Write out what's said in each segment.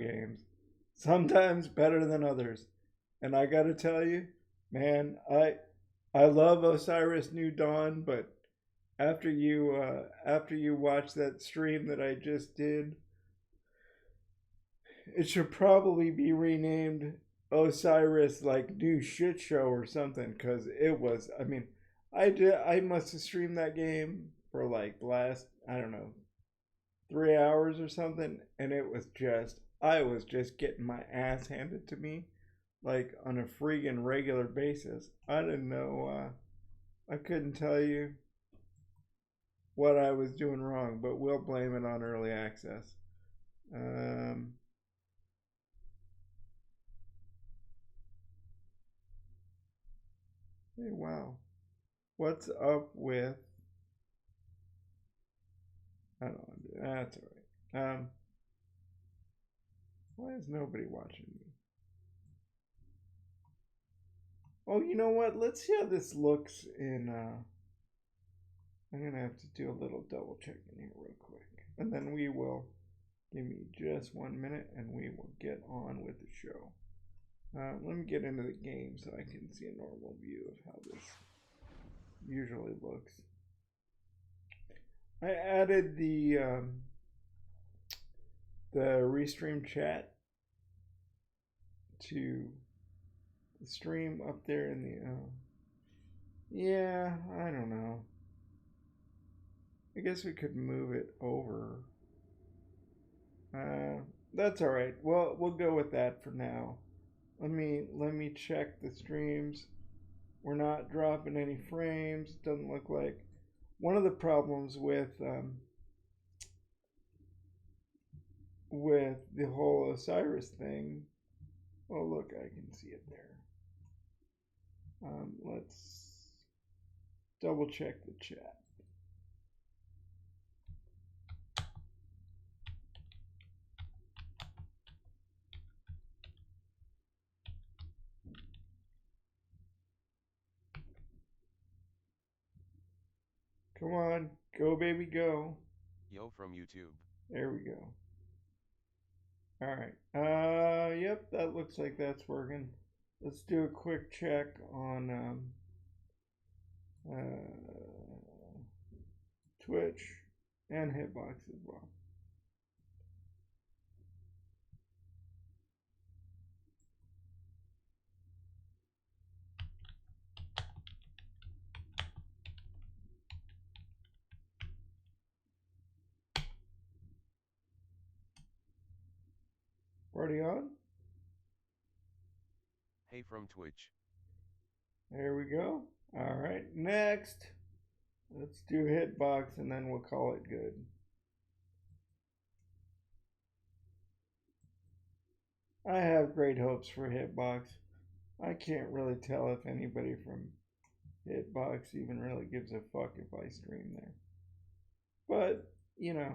games. Sometimes better than others. And I gotta tell you, man, I love Osiris New Dawn, but after you watch that stream that I just did, it should probably be renamed Osiris like New Shit Show or something, because it was. I mean, I must have streamed that game for like the last, I don't know, 3 hours or something, and it was just, I was just getting my ass handed to me like on a freaking regular basis. I didn't know. I couldn't tell you what I was doing wrong, but we'll blame it on early access. Um, hey, wow. What's up with? I don't want to do that. That's all right. Why is nobody watching me? Oh, you know what? Let's see how this looks in. I'm gonna have to do a little double check in here real quick, and then we will. Give me just 1 minute, and we will get on with the show. Let me get into the game so I can see a normal view of how this usually looks. I added the restream chat to the stream up there in the. Yeah, I don't know. I guess we could move it over. That's all right. Well, we'll go with that for now. Let me check the streams. We're not dropping any frames. Doesn't look like. One of the problems with the whole Osiris thing. Oh, look, I can see it there. Let's double check the chat. Come on, go baby, go. Yo from YouTube. There we go. All right. Yep, that looks like that's working. Let's do a quick check on Twitch and Hitbox as well. Party on. Hey from Twitch. There we go. All right, next. Let's do Hitbox and then we'll call it good. I have great hopes for Hitbox. I can't really tell if anybody from Hitbox even really gives a fuck if I stream there. But, you know.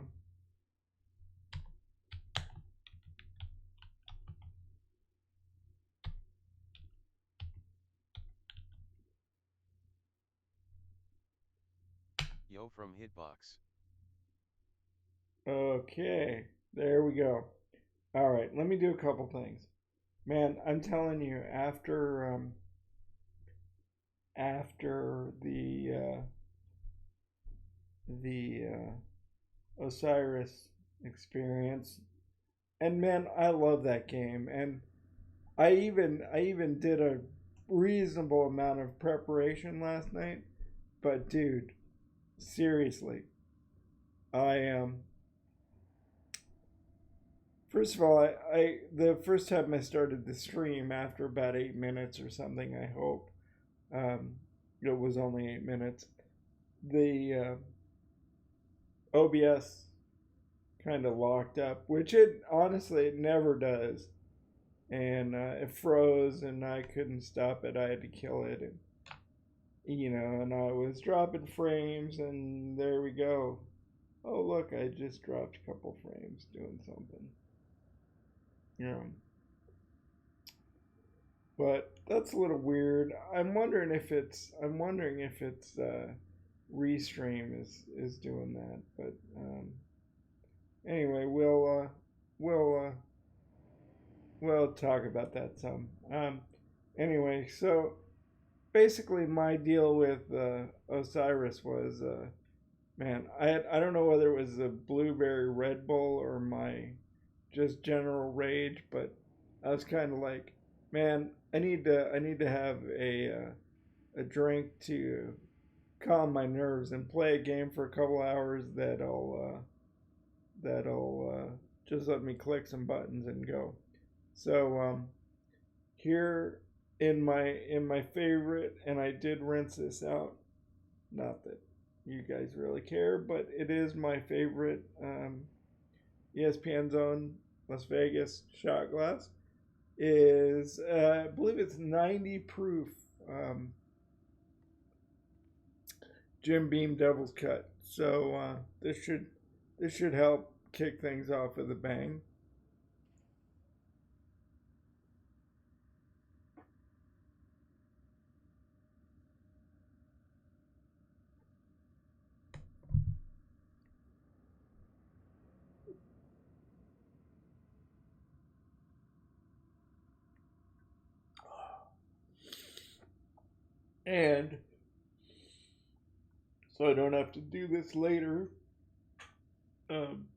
Yo from Hitbox. Okay, there we go. All right, let me do a couple things. Man, I'm telling you, after the Osiris experience, and man, I love that game, and I even did a reasonable amount of preparation last night. But dude, seriously, I first of all, I the first time I started the stream after about 8 minutes or something, I hope, um, it was only 8 minutes. The OBS kind of locked up, which it honestly it never does, and it froze, and I couldn't stop it. I had to kill it, and and I was dropping frames, and there we go. Oh look, I just dropped a couple frames doing something. Yeah. But that's a little weird. I'm wondering if it's Restream is doing that. But anyway, we'll we'll talk about that some. Anyway, so basically, my deal with Osiris was, man, I don't know whether it was the blueberry Red Bull or my just general rage, but I was kind of like, man, I need to have a drink to calm my nerves and play a game for a couple hours that'll just let me click some buttons and go. So here in my favorite, and I did rinse this out. Not that you guys really care, but it is my favorite ESPN Zone Las Vegas shot glass. Is I believe it's 90 proof Jim Beam Devil's Cut. So this should help kick things off with a bang. And so I don't have to do this later. Um,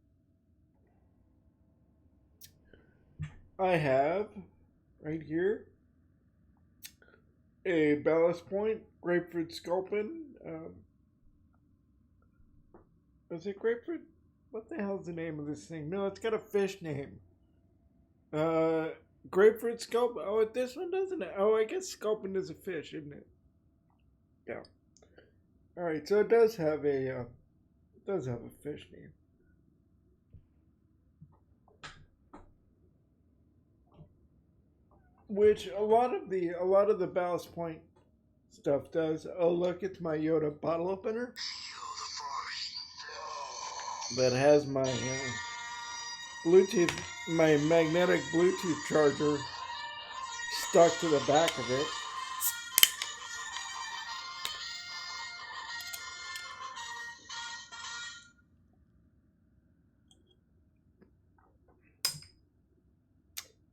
I have right here a Ballast Point Grapefruit Sculpin. Is it grapefruit? What the hell's the name of this thing? No, it's got a fish name. Uh, Grapefruit Sculpin. Oh, this one doesn't. Oh, I guess Sculpin is a fish, isn't it? Yeah. All right, so it does have a fish name. Which a lot of the Ballast Point stuff does. Oh, look, it's my Yoda bottle opener that has my Bluetooth, my magnetic Bluetooth charger stuck to the back of it.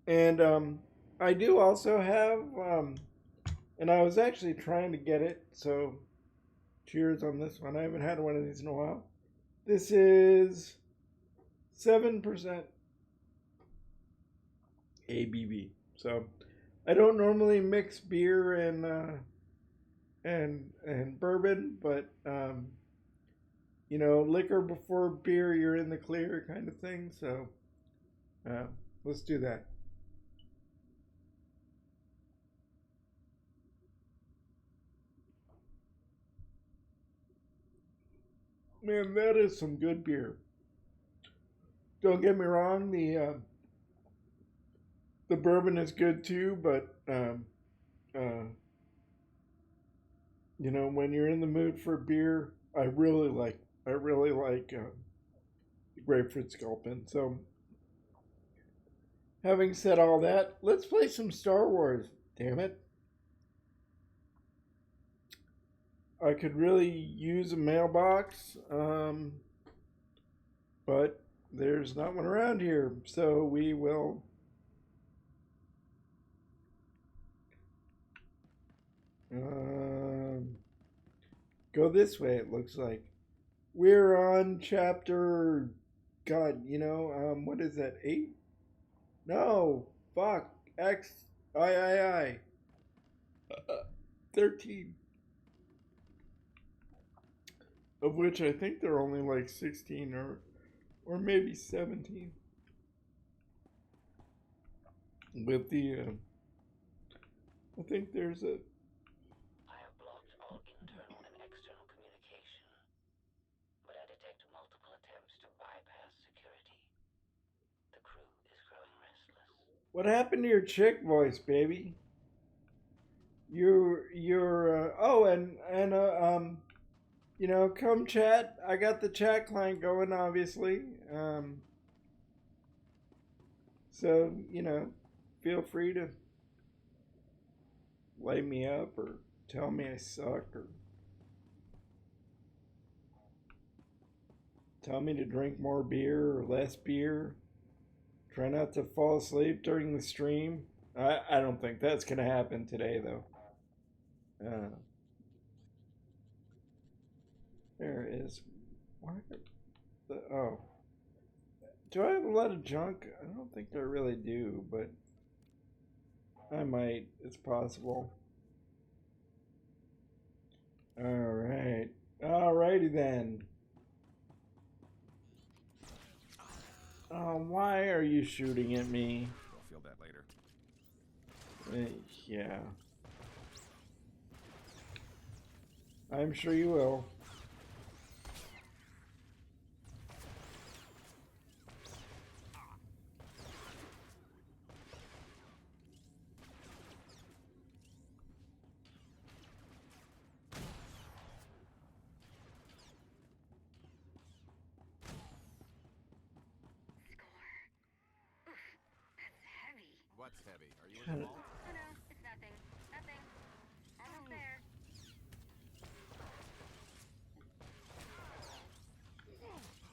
And I do also have, and I was actually trying to get it, so cheers on this one. I haven't had one of these in a while. This is 7% ABV. So I don't normally mix beer and bourbon, but liquor before beer, you're in the clear kind of thing. So let's do that. Man, that is some good beer. Don't get me wrong, the bourbon is good too, but uh, when you're in the mood for beer, I really like grapefruit sculpin. So, having said all that, let's play some Star Wars. Damn it! I could really use a mailbox, but there's not one around here, so we will. Um, Go this way, it looks like. We're on chapter. God, what is that? 8? No, fuck. X. I. 13. Of which I think there are only like 16 or maybe 17. With I think there's a. I have blocked all internal and external communication, but I detect multiple attempts to bypass security. The crew is growing restless. What happened to your chick voice, baby? Oh, come chat. I got the chat client going, obviously. So, feel free to light me up or tell me I suck or tell me to drink more beer or less beer. Try not to fall asleep during the stream. I don't think that's gonna happen today though. There is. Why? Oh. Do I have a lot of junk? I don't think I really do, but I might. It's possible. Alright. Alrighty then. Why are you shooting at me? You'll feel that later. Yeah. I'm sure you will. What's heavy? Are you in the vault? Oh no, it's nothing. Nothing. Almost there.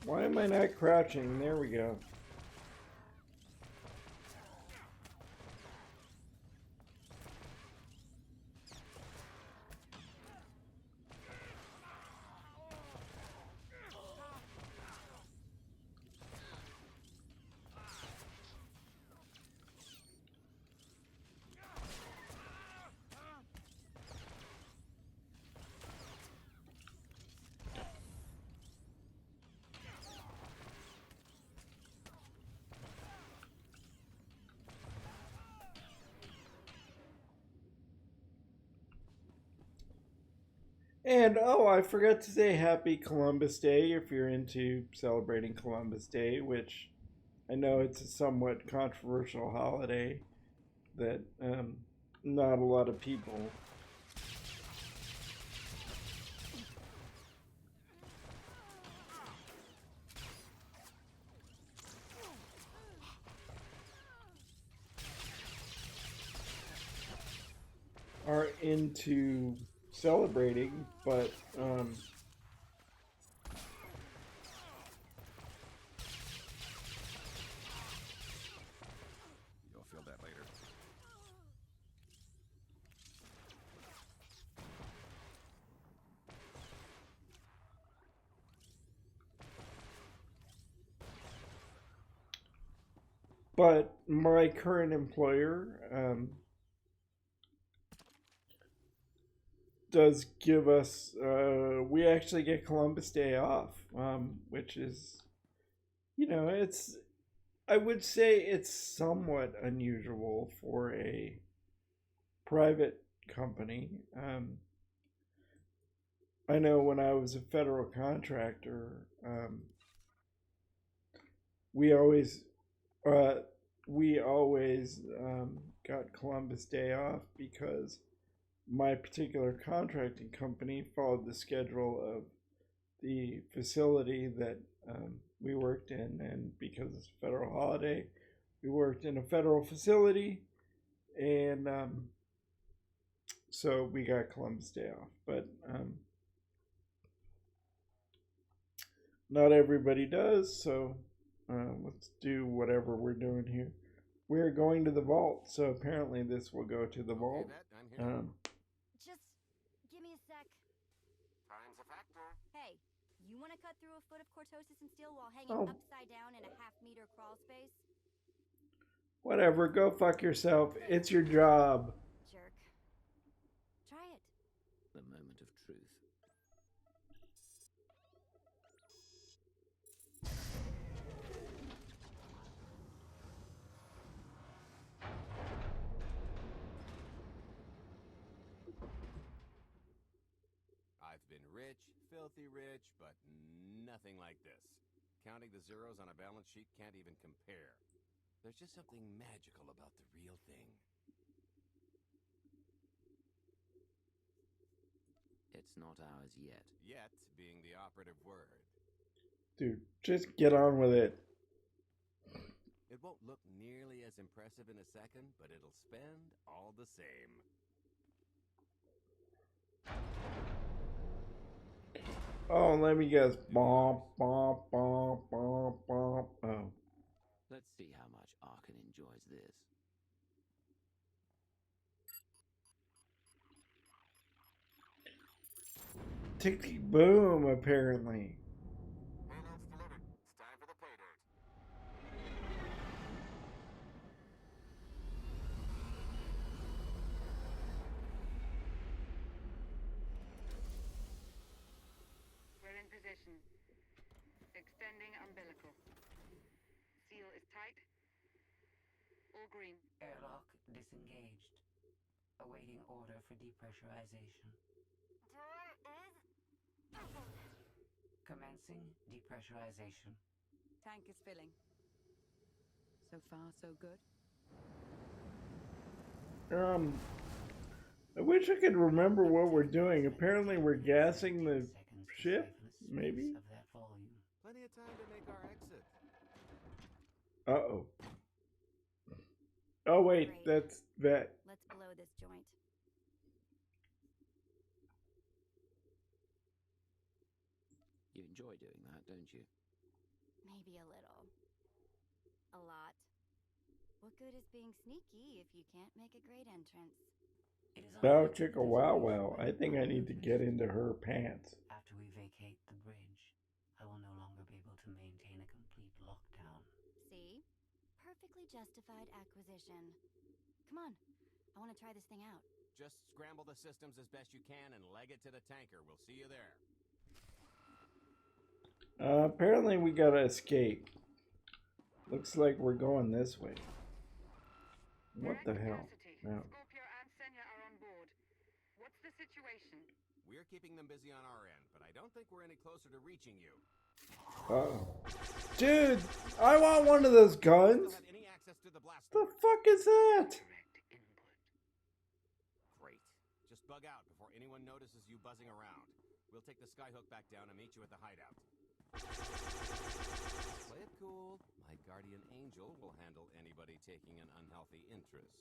Why am I not crouching? There we go. And oh, I forgot to say happy Columbus Day if you're into celebrating Columbus Day, which I know it's a somewhat controversial holiday that not a lot of people are into celebrating, but You'll feel that later. but my current employer does give us we actually get Columbus Day off, which is, you know, it's, I would say it's somewhat unusual for a private company. I know when I was a federal contractor, we always got Columbus Day off because my particular contracting company followed the schedule of the facility that we worked in, and because it's a federal holiday, we worked in a federal facility, and so we got Columbus Day off. But not everybody does, so let's do whatever we're doing here. We're going to the vault, so apparently this will go to the vault. Okay, Vet, I'm here. Just give me a sec. Time's a factor. Hey, you want to cut through a foot of cortosis and steel while hanging Oh. upside down in a half-meter crawl space? Whatever, go fuck yourself. It's your job. Jerk. Try it. The moment of truth. I've been rich, filthy rich, but nothing like this. Counting the zeros on a balance sheet can't even compare. There's just something magical about the real thing. It's not ours yet. Yet being the operative word. Dude, just get on with it. It won't look nearly as impressive in a second, but it'll spend all the same. Oh, let me guess. Bomp, bomp, bomp, bomp, bomp. Oh. Let's see how much Arkin enjoys this. Tick tick boom, apparently. Payload's delivered. It's time for the pay dirt. We're in position. Extending umbilical. Seal is tight. All green. Airlock disengaged. Awaiting order for depressurization. Door is open. Commencing depressurization. Tank is filling. So far, so good. I wish I could remember what we're doing. Apparently we're gassing the ship, maybe? Of that volume. Plenty of time to make our exit. Uh-oh. Oh wait, Great. that's that. Let's blow this joint. You enjoy doing that, don't you? Maybe a little. A lot. What good is being sneaky if you can't make a great entrance? It is Bow unlikely chicka there's wow a way wow. to I think I need to get into her pants. After we vacate the bridge, I will no longer be able to maintain a complete lockdown. See? Perfectly justified acquisition. Come on. I want to try this thing out. Just scramble the systems as best you can and leg it to the tanker. We'll see you there. Apparently we gotta escape. Looks like we're going this way. What the hell? No. Scorpio and Senya are on board. What's the situation? We're keeping them busy on our end, but I don't think we're any closer to reaching you. Uh-oh. Dude, I want one of those We still guns. have any access to the blast The door. fuck is that? Direct input. Great. Just bug out before anyone notices you buzzing around. We'll take the skyhook back down and meet you at the hideout. Play it cool. My guardian angel will handle anybody taking an unhealthy interest.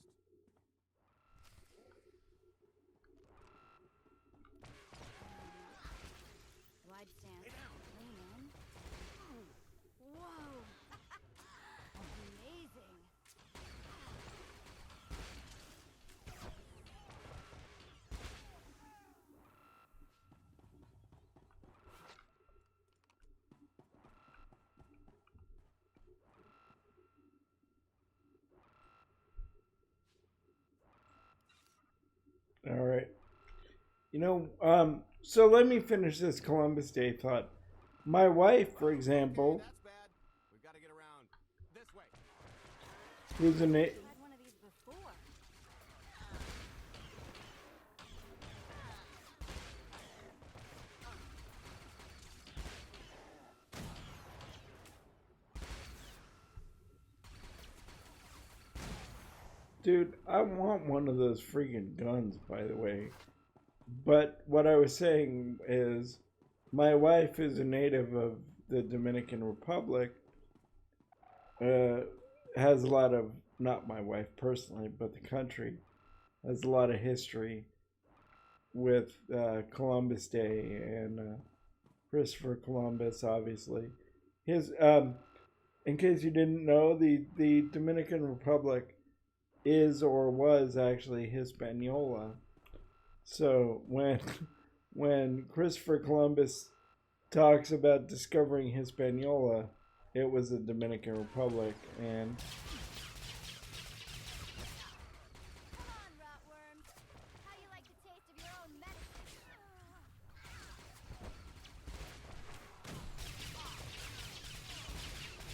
Wide stance. Lean in. Whoa! Amazing. All right. You know, so let me finish this Columbus Day thought. My wife, for example, Okay, that's bad. We've got to get around this way. who's an I've had one of these before. dude, I want one of those freaking guns, by the way. But what I was saying is, my wife is a native of the Dominican Republic. Has a lot of, not my wife personally, but the country has a lot of history with Columbus Day and Christopher Columbus, obviously. His, in case you didn't know, the Dominican Republic is or was actually Hispaniola. So when Christopher Columbus talks about discovering Hispaniola, it was the Dominican Republic, and Come on, rotworms. How do you like the taste of your own medicine?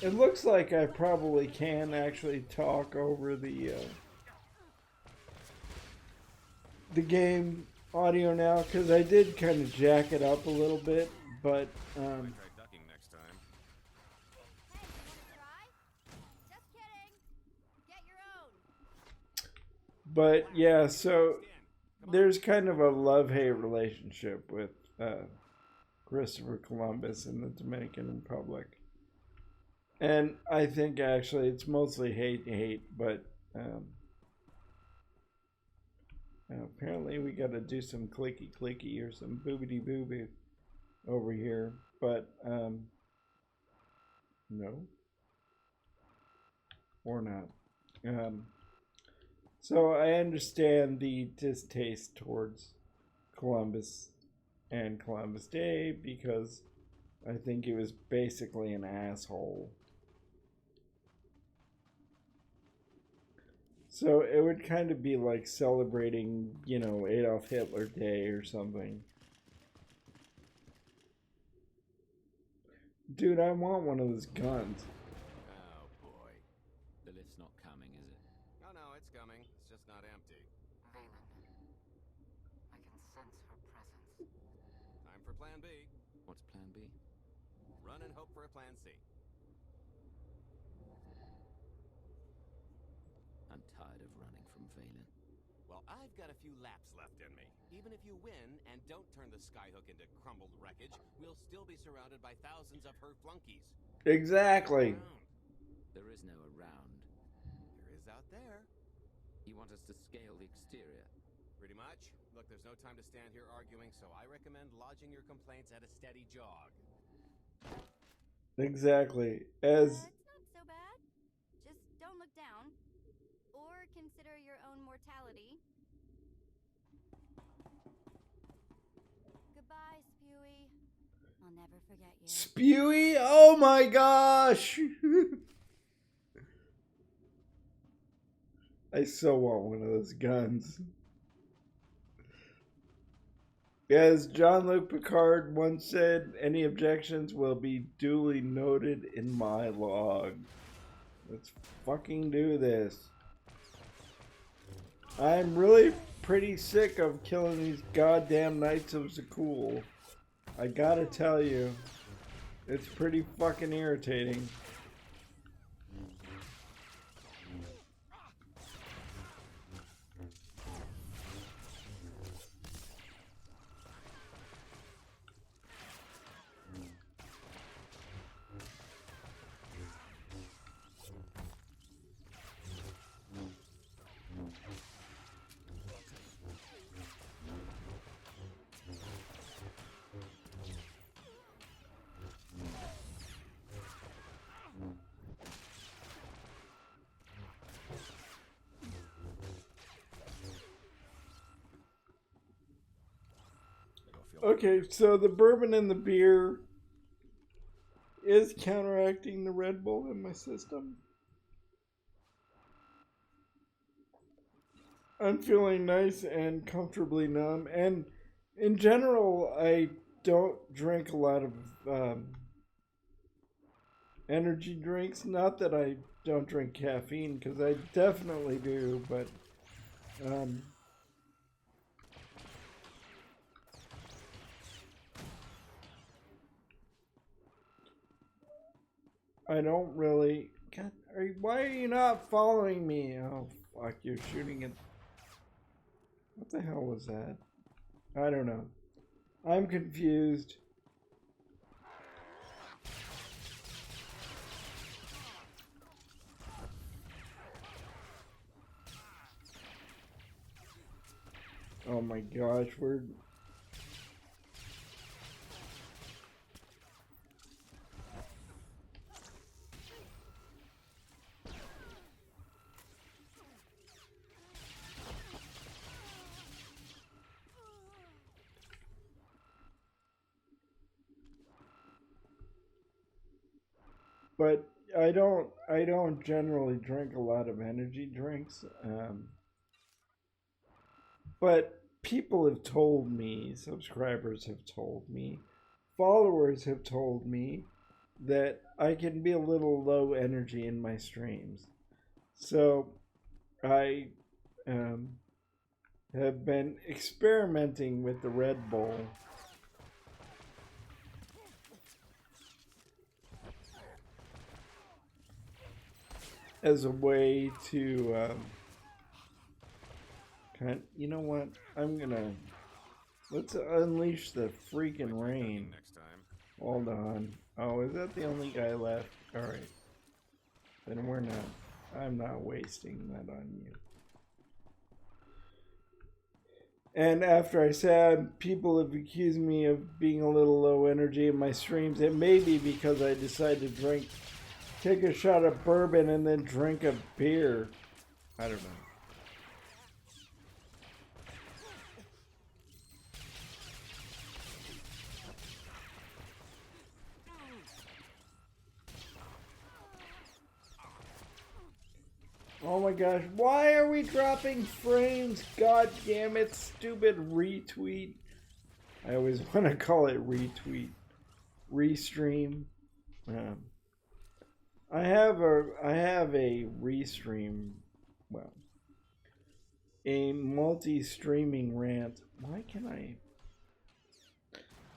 it looks like I probably can actually talk over the game audio now, because I did kind of jack it up a little bit, but Try ducking next time. Hey, you wanna try? Just kidding. Get your own. but yeah, so Stand. Come on. there's kind of a love-hate relationship with Christopher Columbus and the Dominican Republic. And I think actually it's mostly hate, but apparently we got to do some clicky or some boobity booboo over here. But no. or not. So I understand the distaste towards Columbus and Columbus Day because I think he was basically an asshole. So it would kind of be like celebrating, you know, Adolf Hitler Day or something. Dude, I want one of those guns. Oh boy. The lift's not coming, is it? Oh no, it's coming. It's just not empty. Valen, I can sense her presence. Time for plan B. What's plan B? Run and hope for a plan C. I'm tired of running from Valen. Well, I've got a few laps left in me. Even if you win and don't turn the skyhook into crumbled wreckage, we'll still be surrounded by thousands of her flunkies. Exactly. There is no around. There is out there. You want us to scale the exterior? Pretty much. Look, there's no time to stand here arguing, so I recommend lodging your complaints at a steady jog. Exactly. As It's not so bad. Just don't look down. Or consider your own mortality. Goodbye, Spewy. I'll never forget you. Spewy? Oh my gosh! I so want one of those guns. As Jean-Luc Picard once said, any objections will be duly noted in my log. Let's fucking do this. I'm really pretty sick of killing these goddamn Knights of Zakul. I gotta tell you, it's pretty fucking irritating. Okay, so the bourbon and the beer is counteracting the Red Bull in my system. I'm feeling nice and comfortably numb, and in general, I don't drink a lot of energy drinks. Not that I don't drink caffeine, because I definitely do, but I don't really. God, why are you not following me? Oh, fuck, you're shooting at. What the hell was that? I don't know. I'm confused. Oh my gosh, we're. But I don't generally drink a lot of energy drinks. But people have told me, subscribers have told me, followers have told me that I can be a little low energy in my streams. So I have been experimenting with the Red Bull. As a way to you know what? Let's unleash the freaking rain. Next time. Hold on. Oh, is that the only guy left? Alright. Then we're not. I'm not wasting that on you. And after I said people have accused me of being a little low energy in my streams, it may be because I decided to drink take a shot of bourbon and then drink a beer. I don't know. Oh my gosh, why are we dropping frames? God damn it, stupid retweet. I always want to call it retweet. Restream. I have a restream, well, a multi-streaming rant. Why can I?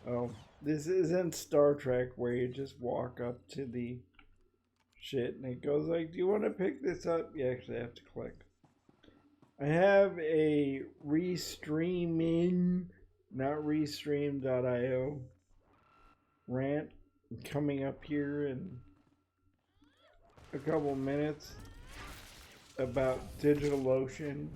Oh, this isn't Star Trek where you just walk up to the shit and it goes like, do you want to pick this up? You actually have to click. I have a restreaming, not restream.io rant coming up here in a couple minutes about DigitalOcean.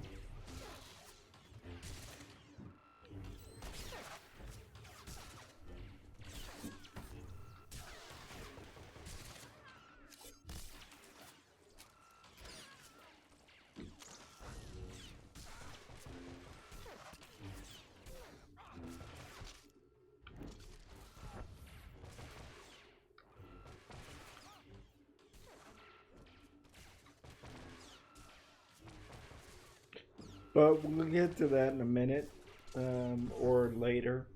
But we'll get to that in a minute, or later.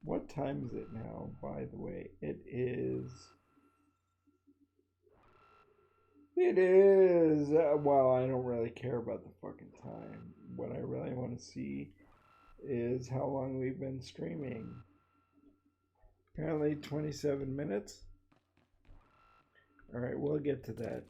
What time is it now, by the way? It is, well, I don't really care about the fucking time. What I really want to see is how long we've been streaming. Apparently 27 minutes. Alright, we'll get to that.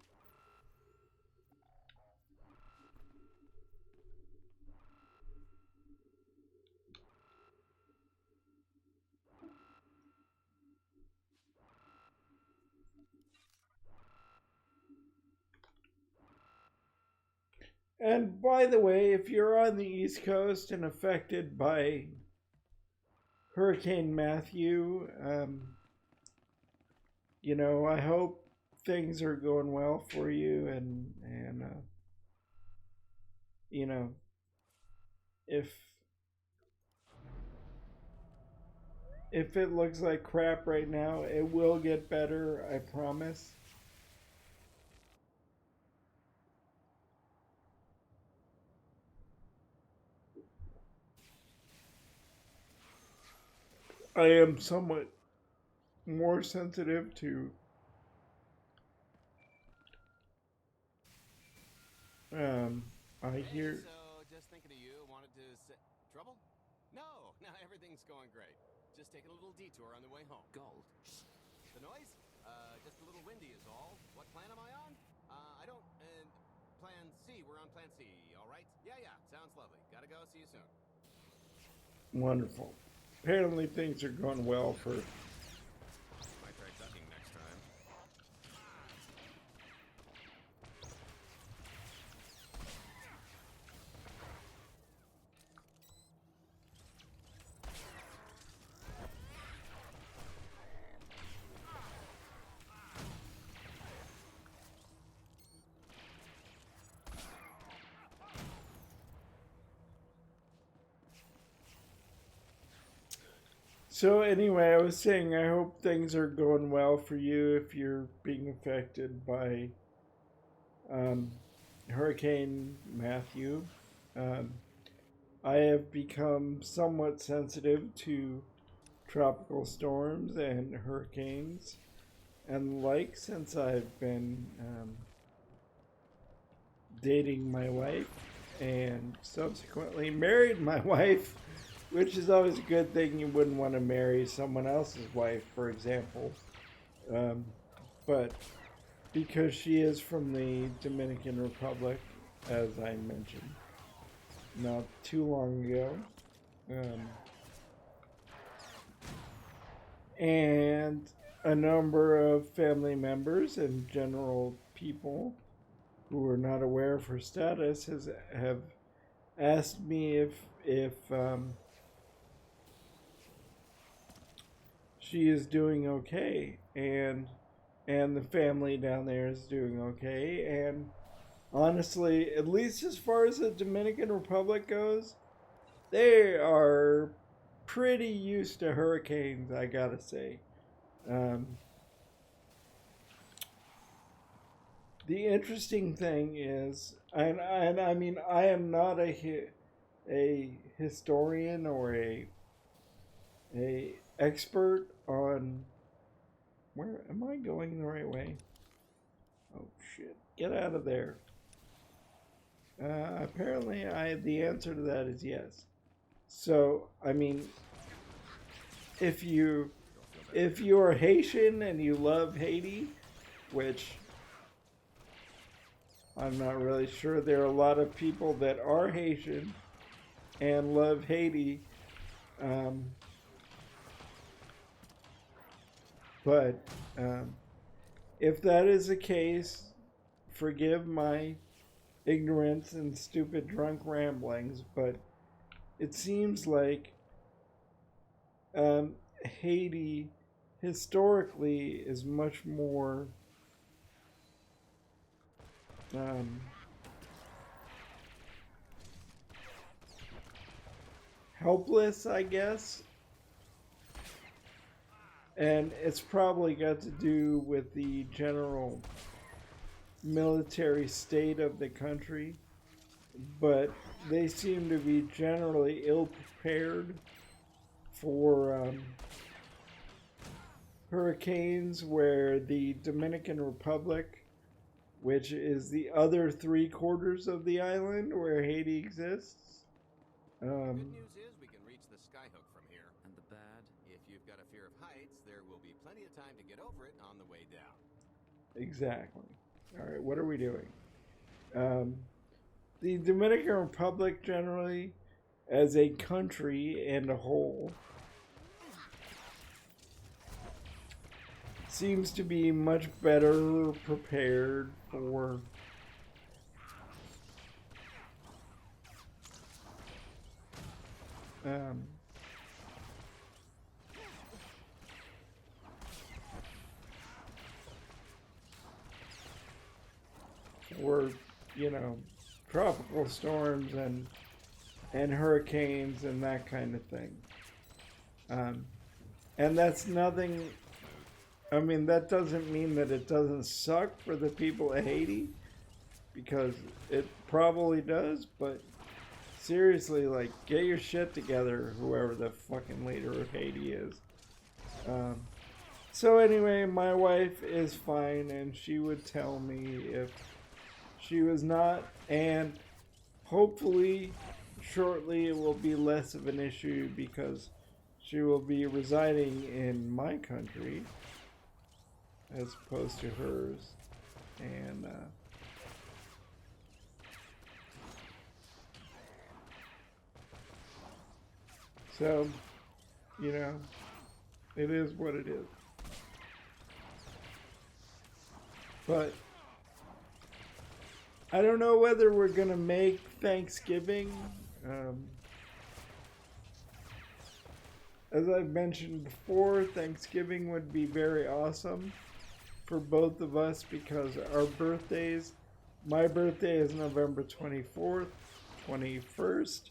And by the way, if you're on the East Coast and affected by Hurricane Matthew, you know, I hope things are going well for you, and you know, if it looks like crap right now, it will get better, I promise. I am somewhat more sensitive to I hear. So, just thinking of you, wanted to say... Trouble? No, everything's going great. Just taking a little detour on the way home. Gold. The noise? Just a little windy is all. What plan am I on? I don't... Plan C. We're on Plan C, all right? Yeah, sounds lovely. Gotta go. See you soon. Wonderful. Apparently things are going well for... Might try ducking next time. So anyway, I was saying I hope things are going well for you if you're being affected by Hurricane Matthew. I have become somewhat sensitive to tropical storms and hurricanes and the like since I've been dating my wife and subsequently married my wife, which is always a good thing. You wouldn't want to marry someone else's wife, for example. But because she is from the Dominican Republic, as I mentioned not too long ago, and a number of family members and general people who are not aware of her status have asked me if she is doing okay, and and the family down there is doing okay. And honestly, at least as far as the Dominican Republic goes, they are pretty used to hurricanes, I gotta say. The interesting thing is, and I mean, I am not a historian or a expert on. Where am I going the right way? Oh shit! Get out of there. Apparently, the answer to that is yes. So I mean, if you are Haitian and you love Haiti, which I'm not really sure, there are a lot of people that are Haitian and love Haiti, but if that is the case, forgive my ignorance and stupid drunk ramblings, but it seems like Haiti historically is much more helpless, I guess. And it's probably got to do with the general military state of the country. But they seem to be generally ill prepared for hurricanes, where the Dominican Republic, which is the other 3/4 of the island where Haiti exists. Good news is we can reach the skyhook from here. And the bad? If you've got a fear of heights, there will be plenty of time to get over it on the way down. Exactly. All right, what are we doing? The Dominican Republic generally, as a country and a whole, seems to be much better prepared for or, you know, tropical storms and hurricanes and that kind of thing. And that's nothing. I mean, that doesn't mean that it doesn't suck for the people of Haiti, because it probably does, but seriously, like, get your shit together, whoever the fucking leader of Haiti is. So anyway, my wife is fine, and she would tell me if she was not, and hopefully shortly it will be less of an issue because she will be residing in my country as opposed to hers. And so, you know, it is what it is. But I don't know whether we're gonna make Thanksgiving. As I've mentioned before, Thanksgiving would be very awesome for both of us because our birthdays, my birthday is November 24th, 21st,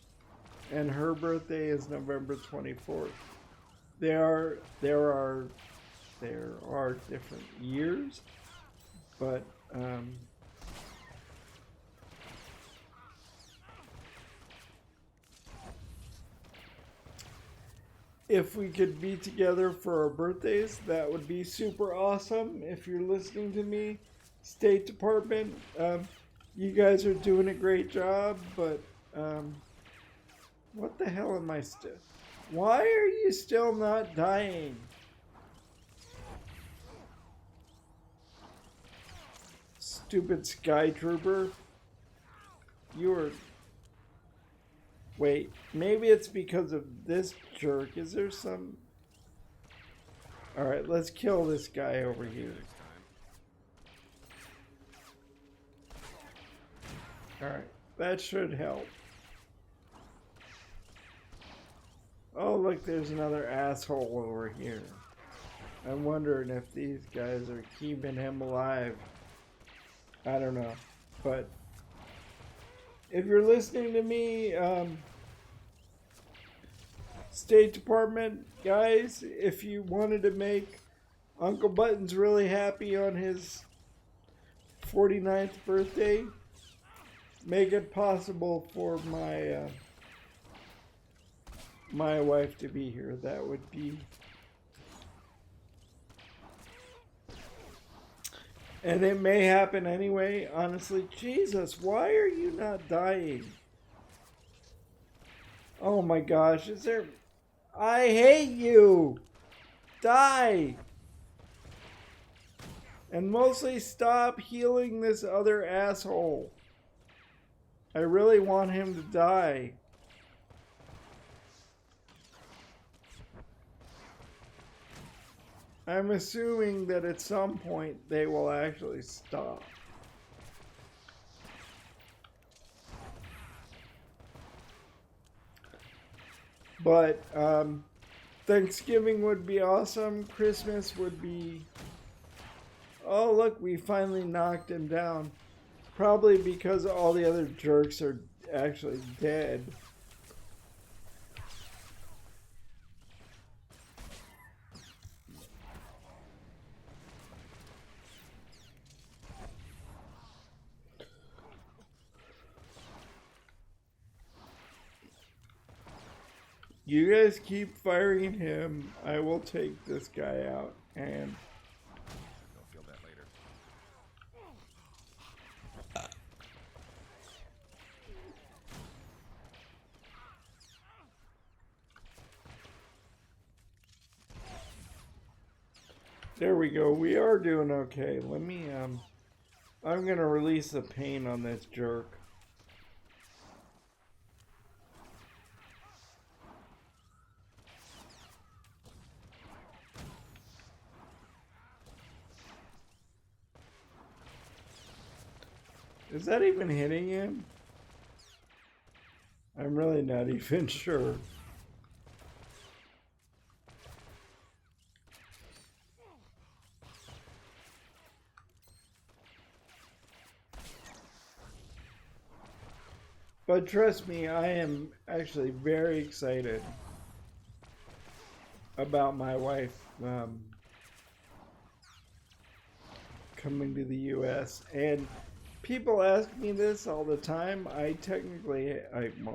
and her birthday is November 24th. There are different years, but if we could be together for our birthdays, that would be super awesome. If you're listening to me, State Department, you guys are doing a great job, but what the hell am I still? Why are you still not dying? Stupid Sky Trooper. You are... Wait, maybe it's because of this jerk. Is there some... Alright, let's kill this guy over here. Alright, that should help. Oh, look, there's another asshole over here. I'm wondering if these guys are keeping him alive. I don't know. But if you're listening to me, State Department guys, if you wanted to make Uncle Buttons really happy on his 49th birthday, make it possible for my wife to be here. That would be... And it may happen anyway. Honestly, Jesus, why are you not dying? Oh my gosh, is there... I hate you! Die! And mostly stop healing this other asshole. I really want him to die. I'm assuming that at some point they will actually stop. But Thanksgiving would be awesome. Christmas would be... Oh, look, we finally knocked him down. Probably because all the other jerks are actually dead. You guys keep firing him. I will take this guy out and... They'll feel that later. There we go. We are doing okay. Let me, I'm gonna release the pain on this jerk. Is that even hitting him? I'm really not even sure. But trust me, I am actually very excited about my wife coming to the US. And people ask me this all the time. Well,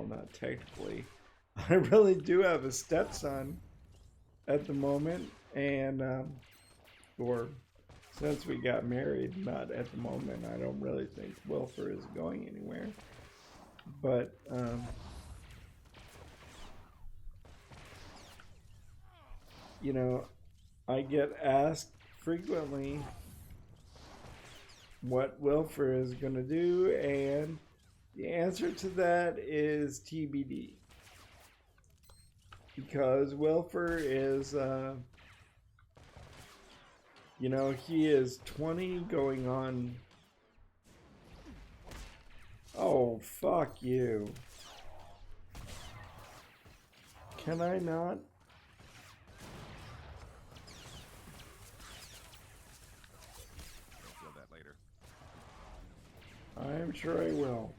not technically. I really do have a stepson at the moment. And, or since we got married, not at the moment. I don't really think Wilfer is going anywhere. But, you know, I get asked frequently what Wilfer is going to do, and the answer to that is TBD. Because Wilfer is, you know, he is 20 going on... Oh, fuck you. Can I not? They'll feel that later. I'm sure I will.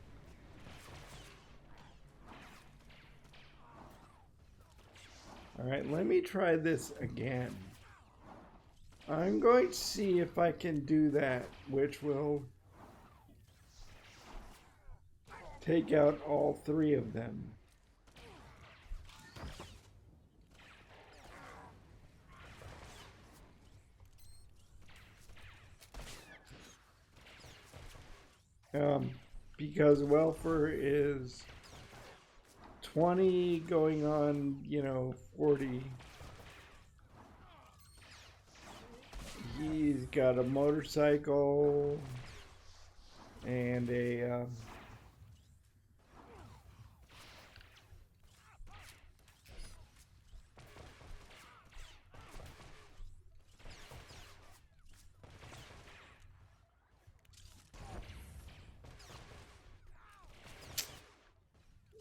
Alright, let me try this again. I'm going to see if I can do that, which will take out all three of them. Because Welfer is 20 going on, 40. He's got a motorcycle and a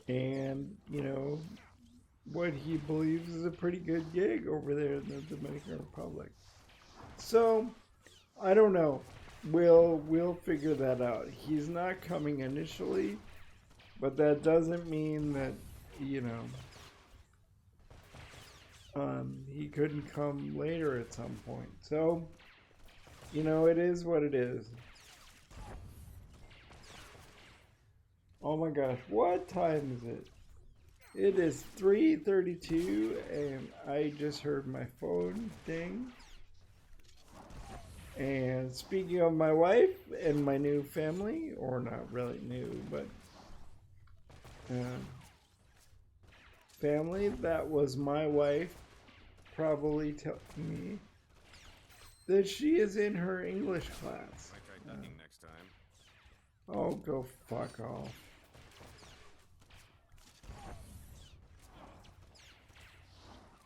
and what he believes is a pretty good gig over there in the Dominican Republic. So I don't know. We'll figure that out. He's not coming initially, but that doesn't mean that, you know, he couldn't come later at some point. So, you know, it is what it is. Oh my gosh, what time is it? It is 3:32 and I just heard my phone ding. And speaking of my wife and my new family, or not really new, but family, that was my wife probably telling me that she is in her English class. Might try ducking next time. Oh, go fuck off.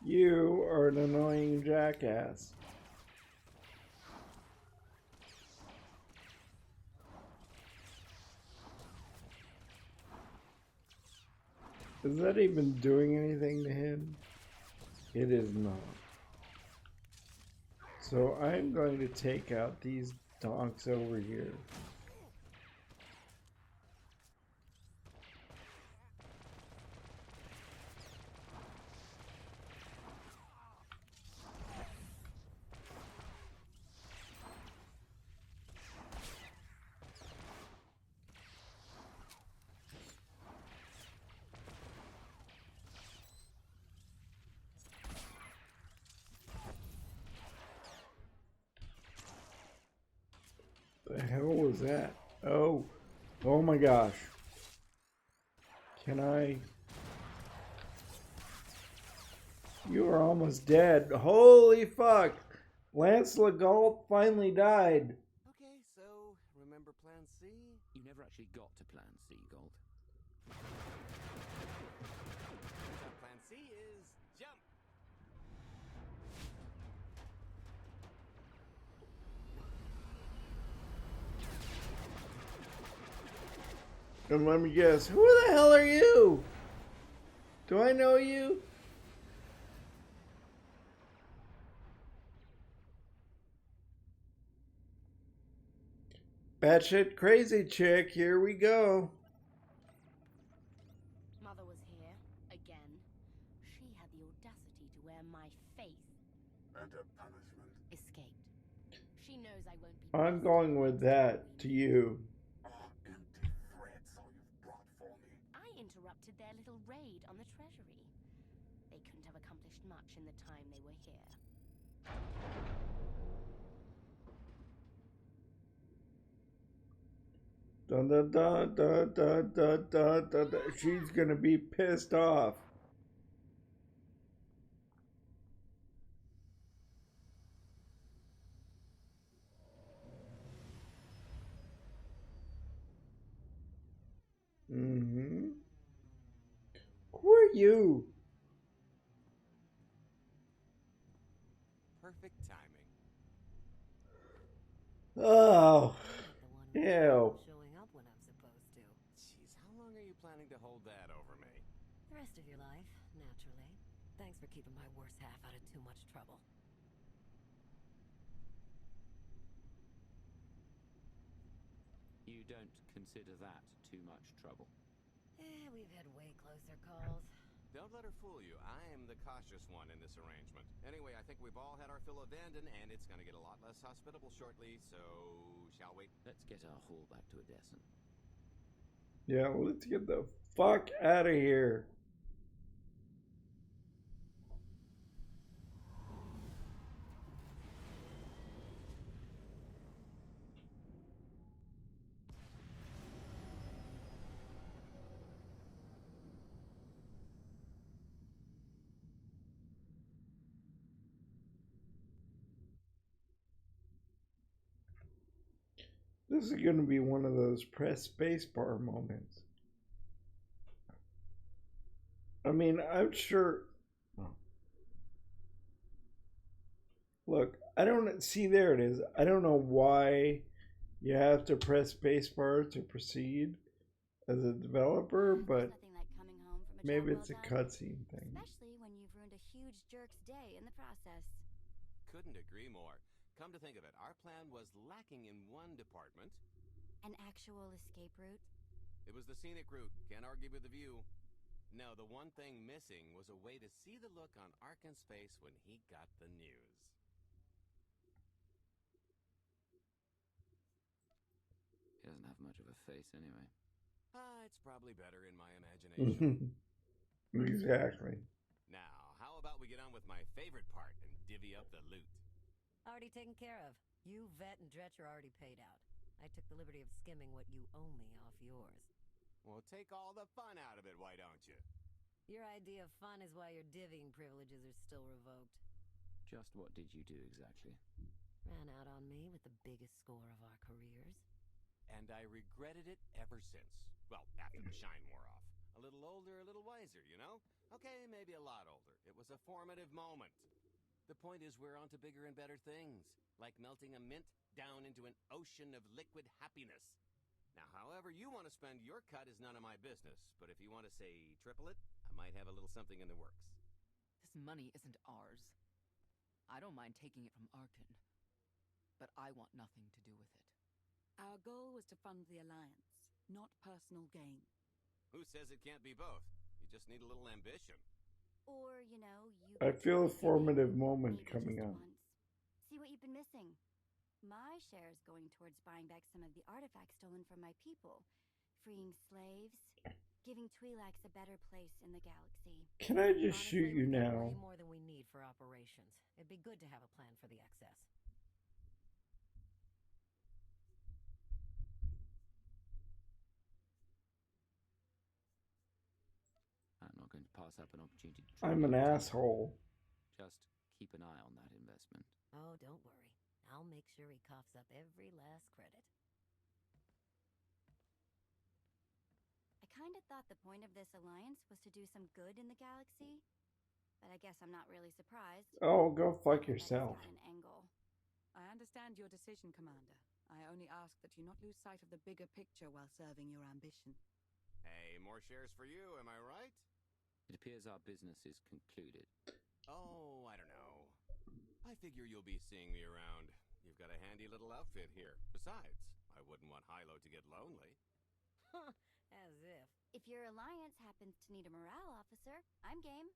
You are an annoying jackass. Is that even doing anything to him? It is not. So I'm going to take out these donks over here. The hell was that? Oh, oh my gosh. Can I? You are almost dead. Holy fuck. Lance Legault finally died. Okay, so remember Plan C? You never actually got to Plan C, Gold. Plan C is jump. And let me guess, who the hell are you? Do I know you? Batshit crazy chick, here we go. Mother was here, again. She had the audacity to wear my face. And a punishment. Escaped. She knows I won't be... I'm going with that to you. Empty threats all you've brought for me. I interrupted their little raid on the treasury. They couldn't have accomplished much in the time they were here. Dun, dun, dun, dun, dun, dun, dun, dun, dun. She's gonna be pissed off. Mm-hmm. Who are you? Perfect timing. Oh, The one ew. showing up when I'm supposed to. Jeez, how long are you planning to hold that over me? The rest of your life, naturally. Thanks for keeping my worst half out of too much trouble. You don't consider that too much trouble? We've had way closer calls. Don't let her fool you. I am the cautious one in this arrangement. Anyway, I think we've all had our fill of Vanden, and it's going to get a lot less hospitable shortly, so shall we? Let's get our haul back to Odessa. Yeah, let's get the fuck out of here. This is going to be one of those press spacebar moments. I mean, I'm sure. Look, I don't see. There it is. I don't know why you have to press spacebar to proceed as a developer, but Nothing like coming home from a maybe job it's a well done, cutscene thing. especially when you've ruined a huge jerk's day in the process. Couldn't agree more. Come to think of it, our plan was lacking in one department. An actual escape route? It was the scenic route. Can't argue with the view. No, the one thing missing was a way to see the look on Arkin's face when he got the news. He doesn't have much of a face anyway. It's probably better in my imagination. Exactly. Now, how about we get on with my favorite part and divvy up the loot? Already taken care of. You, Vet, and Dretch are already paid out. I took the liberty of skimming what you owe me off yours. Well, take all the fun out of it, why don't you? Your idea of fun is why your divvying privileges are still revoked. Just what did you do exactly? Ran out on me with the biggest score of our careers. And I regretted it ever since. Well, after the shine wore off. A little older, a little wiser, you know? Okay, maybe a lot older. It was a formative moment. The point is we're on to bigger and better things, like melting a mint down into an ocean of liquid happiness. Now, however you want to spend your cut is none of my business, but if you want to say triple it, I might have a little something in the works. This money isn't ours. I don't mind taking it from Arkin, but I want nothing to do with it. Our goal was to fund the Alliance, not personal gain. Who says it can't be both? You just need a little ambition. Or, you know, you... I feel a formative moment coming up. See what you've been missing. My share is going towards buying back some of the artifacts stolen from my people, freeing slaves, giving Twi'leks a better place in the galaxy. Can I just Honestly, shoot you we've got now? way more than we need for operations. It'd be good to have a plan for the excess. I'm not going to pass up an opportunity to I'm an asshole. Just keep an eye on that investment. Oh, don't worry. I'll make sure he coughs up every last credit. I kind of thought the point of this alliance was to do some good in the galaxy, but I guess I'm not really surprised. Oh, go fuck yourself. Got an angle. I understand your decision, Commander. I only ask that you not lose sight of the bigger picture while serving your ambition. Hey, more shares for you, am I right? It appears our business is concluded. Oh, I don't know. I figure you'll be seeing me around. You've got a handy little outfit here. Besides, I wouldn't want Hilo to get lonely. As if. If your alliance happens to need a morale officer, I'm game.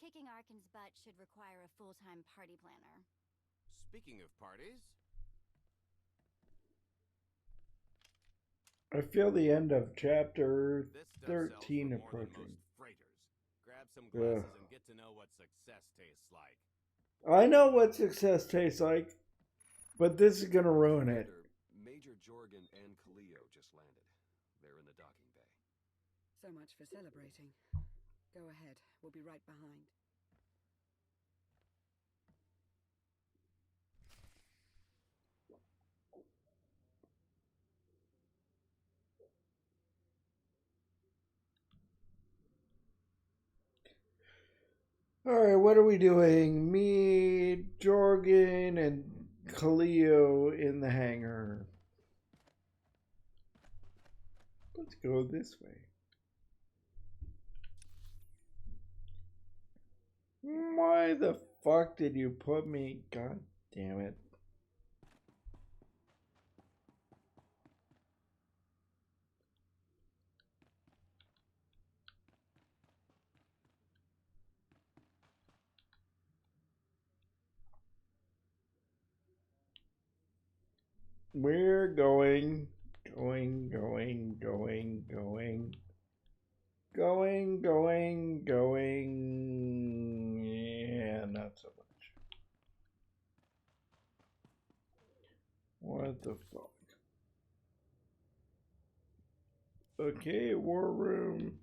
Kicking Arkin's butt should require a full-time party planner. Speaking of parties... I feel the end of chapter 13 approaching. Grab some glasses and get to know what success tastes like. I know what success tastes like, but this is gonna ruin it. Major Jorgen and Kaleo just landed. They're in the docking bay. So much for celebrating. Go ahead. We'll be right behind. Alright, what are we doing? Me, Jorgen, and Kaleo in the hangar. Let's go this way. Why the fuck did you put me? God damn it. We're going. Yeah, not so much. What the fuck? Okay, war room.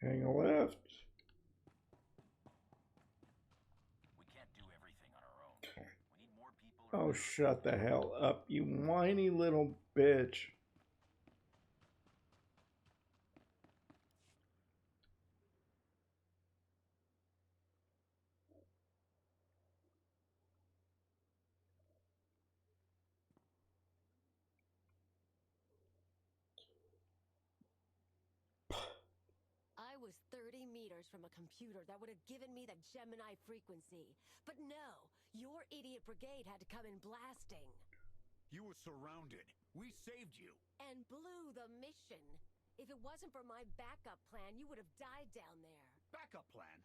Hang a left. We can't do everything on our own. We need more people. Oh, shut the hell up, you whiny little bitch. I was was 30 meters from a computer that would have given me the Gemini frequency. But no, your idiot brigade had to come in blasting. You were surrounded. We saved you. And blew the mission. If it wasn't for my backup plan, you would have died down there. Backup plan?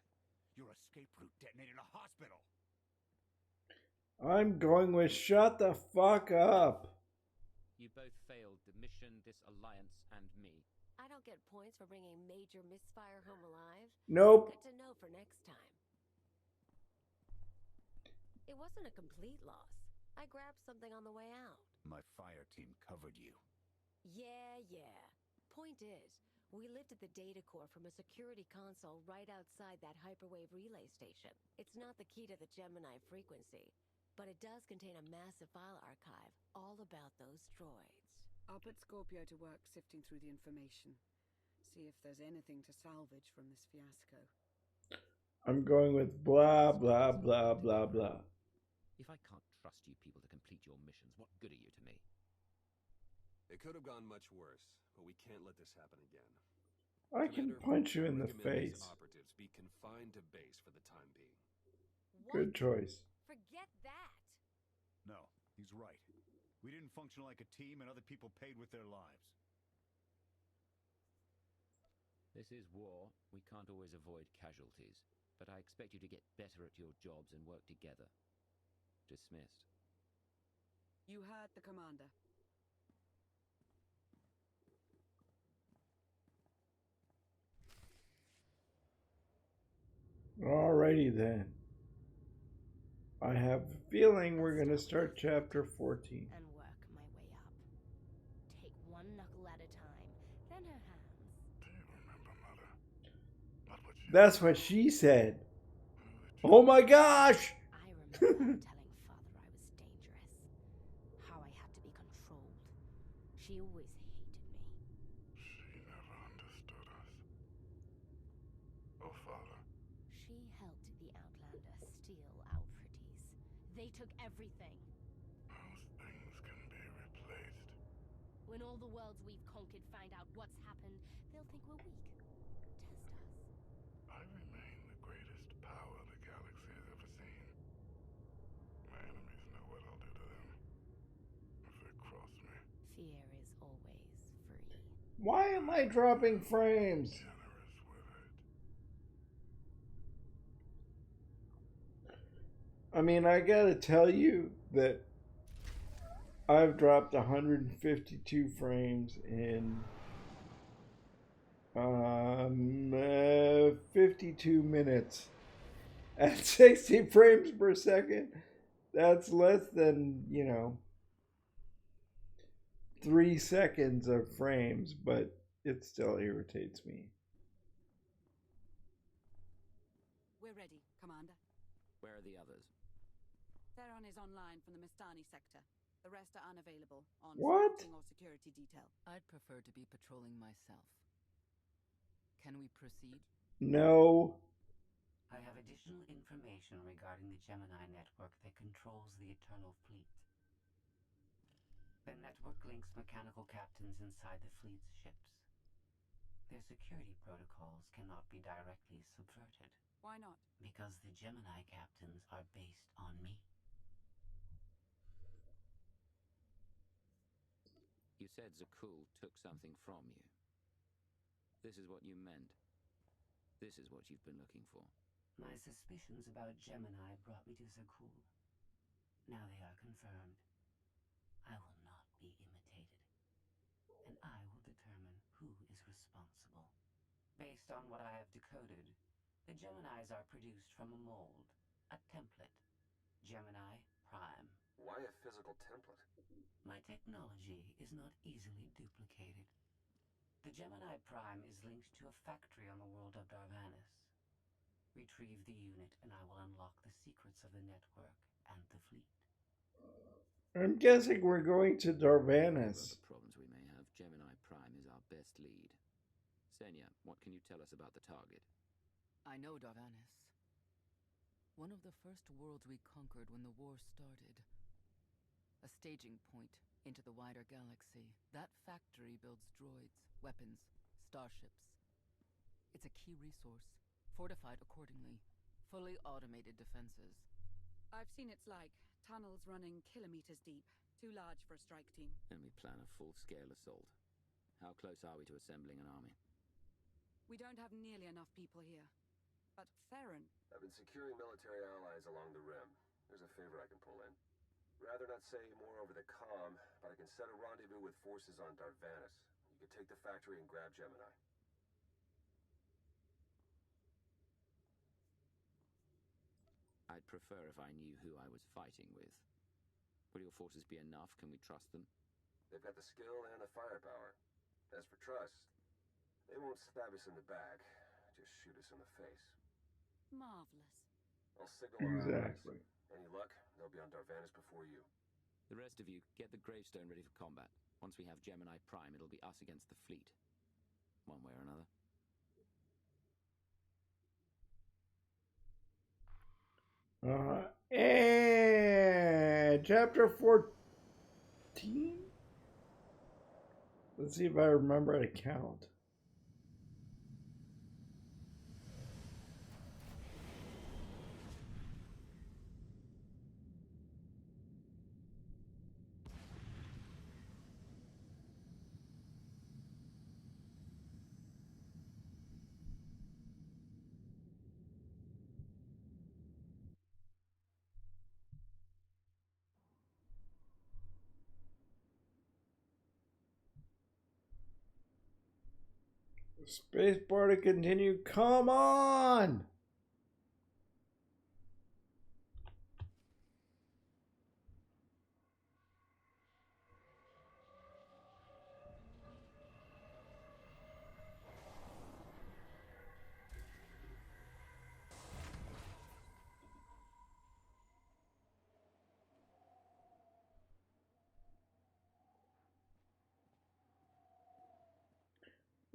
Your escape route detonated a hospital. I'm going with shut the fuck up. You both failed the mission, this alliance, and me. I don't get points for bringing Major Misfire home alive. Nope. Good to know for next time. It wasn't a complete loss. I grabbed something on the way out. My fire team covered you. Yeah. Point is, we lifted the data core from a security console right outside that hyperwave relay station. It's not the key to the Gemini frequency, but it does contain a massive file archive all about those droids. I'll put Scorpio to work sifting through the information. See if there's anything to salvage from this fiasco. I'm going with blah, blah, blah, blah, blah. If I can't trust you people to complete your missions, what good are you to me? It could have gone much worse, but we can't let this happen again. I can punch you in the face. Operatives be confined to base for the time being. Good choice. Forget that. No, he's right. We didn't function like a team and other people paid with their lives. This is war. We can't always avoid casualties. But I expect you to get better at your jobs and work together. Dismissed. You heard the commander. Alrighty then. I have a feeling we're going to start chapter 14. And work my way up. Take one knuckle at a time, then her hands. Do you remember, Mother? Not what you That's what she said. Oh my gosh! I remember telling Father I was dangerous. How I had to be controlled. She always hated me. She never understood us. Oh, Father. She helped the Outlander steal our pretties. They took everything. Those things can be replaced. When all the worlds we've conquered find out what's happened, they'll think we're weak. Test us. I remain the greatest power the galaxy has ever seen. My enemies know what I'll do to them if they cross me. Fear is always free. Why am I dropping frames? Generous with it. I mean, I gotta tell you that I've dropped 152 frames in 52 minutes at 60 frames per second. That's less than, 3 seconds of frames, but it still irritates me. We're ready, Commander. Where are the others? Theron is online from the Mistani sector. The rest are unavailable on What? scouting or security detail. I'd prefer to be patrolling myself. Can we proceed? No. I have additional information regarding the Gemini network that controls the Eternal Fleet. The network links mechanical captains inside the fleet's ships. Their security protocols cannot be directly subverted. Why not? Because the Gemini captains are based on me. You said Zakul took something from you. This is what you meant. This is what you've been looking for. My suspicions about Gemini brought me to Zakul. Now they are confirmed. I will not be imitated. And I will determine who is responsible. Based on what I have decoded, the Geminis are produced from a mold, a template. Gemini Prime. Why a physical template? My technology is not easily duplicated. The Gemini Prime is linked to a factory on the world of Darvanis. Retrieve the unit and I will unlock the secrets of the network and the fleet. I'm guessing we're going to Darvanis. Whatever problems we may have, Gemini Prime is our best lead. Senya, what can you tell us about the target? I know Darvanis. One of the first worlds we conquered when the war started. A staging point into the wider galaxy. That factory builds droids, weapons, starships. It's a key resource, fortified accordingly. Fully automated defenses. I've seen it's like tunnels running kilometers deep. Too large for a strike team. And we plan a full-scale assault. How close are we to assembling an army? We don't have nearly enough people here. But Farron... I've been securing military allies along the rim. There's a favor I can pull in. Rather not say more over the comm, but I can set a rendezvous with forces on Darvanis. You can take the factory and grab Gemini. I'd prefer if I knew who I was fighting with. Will your forces be enough? Can we trust them? They've got the skill and the firepower. As for trust, they won't stab us in the back, just shoot us in the face. Marvelous. I'll signal our Exactly. allies. Any luck, they'll be on Darvanis before you. The rest of you, get the gravestone ready for combat. Once we have Gemini Prime, it'll be us against the fleet. One way or another. And chapter 14? Let's see if I remember to count. Spacebar to continue. Come on!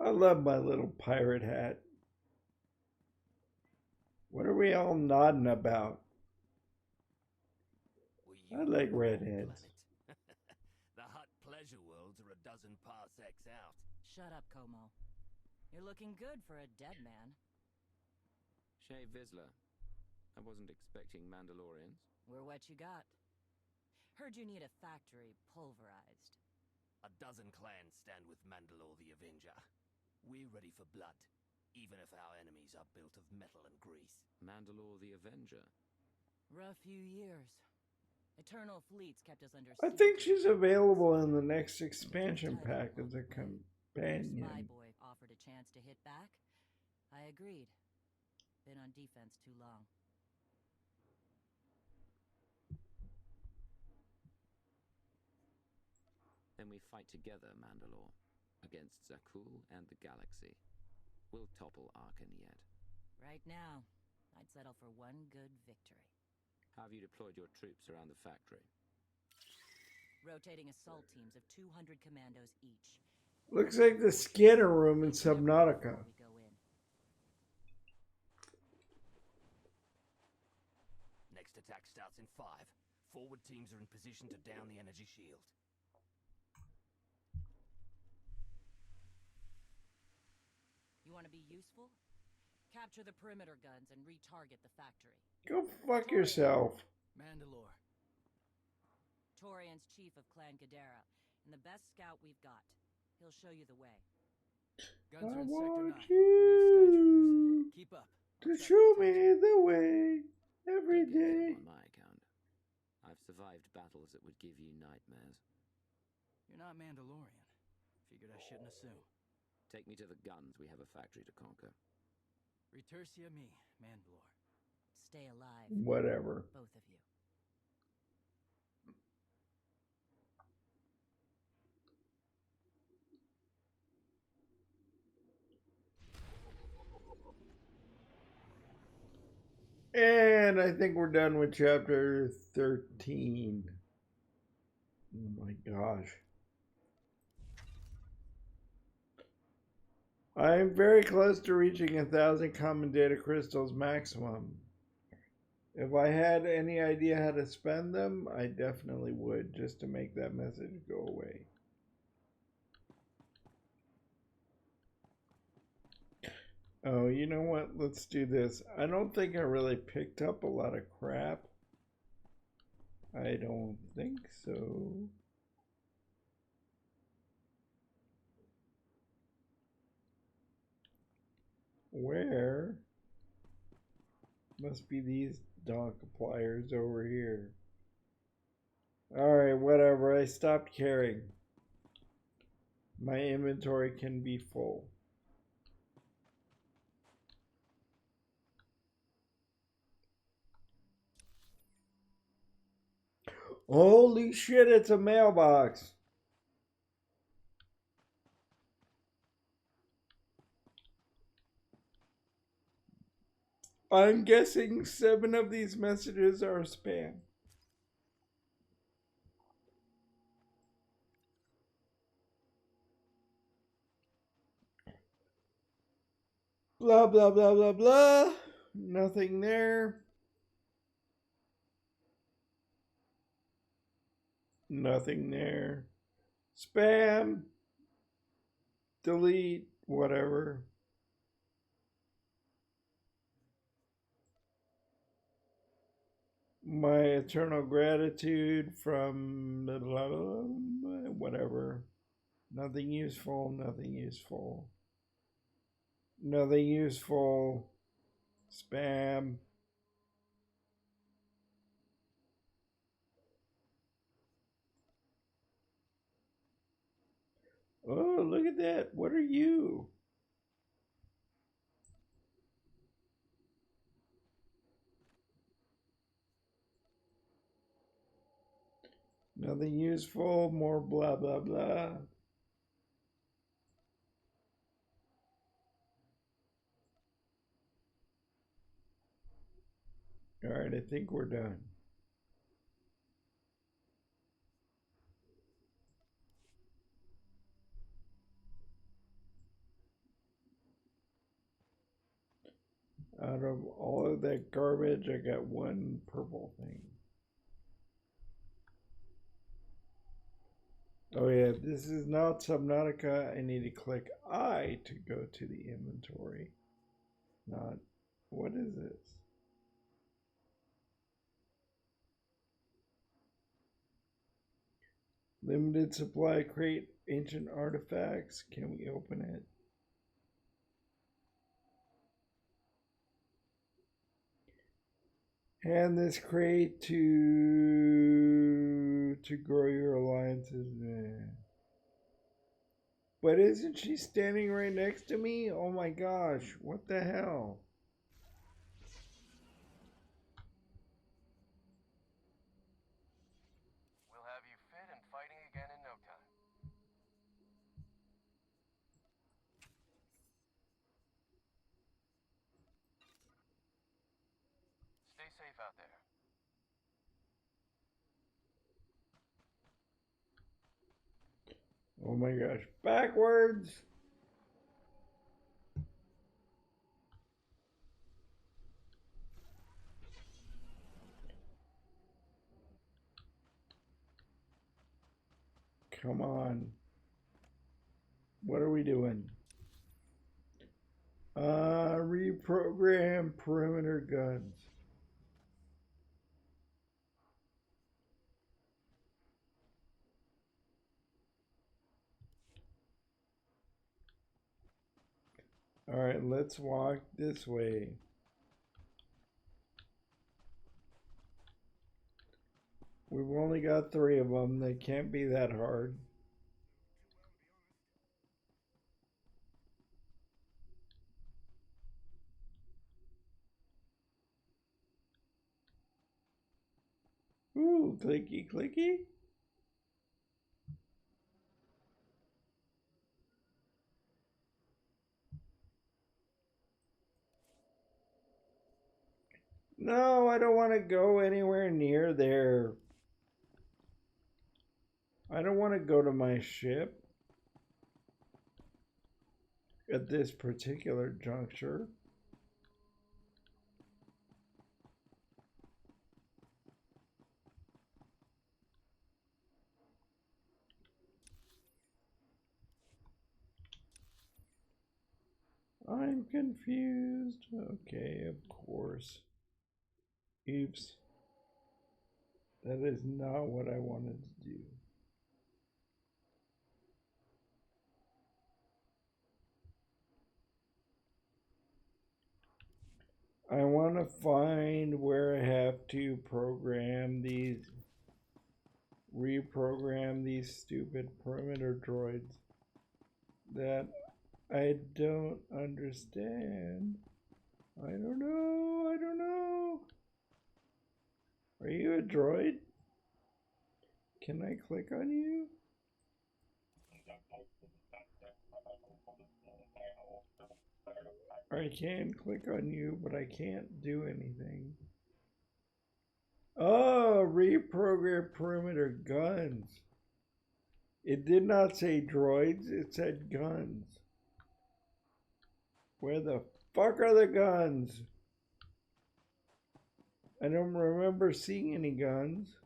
I love my little pirate hat. What are we all nodding about? I like redheads. The hot pleasure worlds are a dozen parsecs out. Shut up, Como. You're looking good for a dead man. Shay Vizsla. I wasn't expecting Mandalorians. We're what you got. Heard you need a factory pulverized. A dozen clans stand with Mandalore the Avenger. We're ready for blood, even if our enemies are built of metal and grease. Mandalore the Avenger. Rough few years. Eternal fleets kept us under I siege. think she's available in the next expansion pack as a companion. Spy boy offered a chance to hit back. I agreed. Been on defense too long. Then we fight together, Mandalore, against Zakul and the galaxy. We'll topple Arkan yet. Right now, I'd settle for one good victory. How have you deployed your troops around the factory? Rotating assault teams of 200 commandos each. Looks like the scanner room in Subnautica. We go in. Next attack starts in 5. Forward teams are in position to down the energy shield. You want to be useful? Capture the perimeter guns and retarget the factory. Go fuck yourself. Mandalore. Torian's chief of Clan Ghidorah, and the best scout we've got. He'll show you the way. Guns are I in want Sector 9. you Keep up. to show me the way every Don't get day. killed on my account. I've survived battles that would give you nightmares. You're not Mandalorian. Figured I shouldn't assume. Take me to the guns. We have a factory to conquer. Retursia me, Mandalore. Stay alive. Whatever. Both of you. And I think we're done with chapter 13. Oh my gosh. I'm very close to reaching 1,000 common data crystals maximum. If I had any idea how to spend them, I definitely would, just to make that message go away. Oh, you know what? Let's do this. I don't think I really picked up a lot of crap. I don't think so. Where? Must be these dog pliers over here. Alright, whatever. I stopped caring. My inventory can be full. Holy shit, it's a mailbox. I'm guessing 7 of these messages are spam. Blah, blah, blah, blah, blah. Nothing there. Nothing there. Spam. Delete. Whatever. My eternal gratitude from blah, blah, blah, whatever. Nothing useful. Nothing useful. Nothing useful. Spam. Oh, look at that. What are you? Nothing useful. More blah, blah, blah. All right, I think we're done. Out of all of that garbage, I got one purple thing. Oh yeah, this is not Subnautica. I need to click I to go to the inventory. Not, what is this? Limited supply crate, ancient artifacts. Can we open it? Hand this crate to grow your alliances. But isn't she standing right next to me? Oh my gosh, what the hell? We'll have you fit and fighting again in no time. Stay safe out there. Oh my gosh, backwards! Come on. What are we doing? Reprogram perimeter guns. All right, let's walk this way. We've only got 3 of them. They can't be that hard. Ooh, clicky, clicky. No, I don't want to go anywhere near there. I don't want to go to my ship at this particular juncture. I'm confused. Okay, of course. Oops. That is not what I wanted to do. I want to find where I have to reprogram these stupid perimeter droids that I don't understand. I don't know. Are you a droid? Can I click on you? I can click on you, but I can't do anything. Oh, reprogram perimeter guns. It did not say droids, it said guns. Where the fuck are the guns? I don't remember seeing any guns.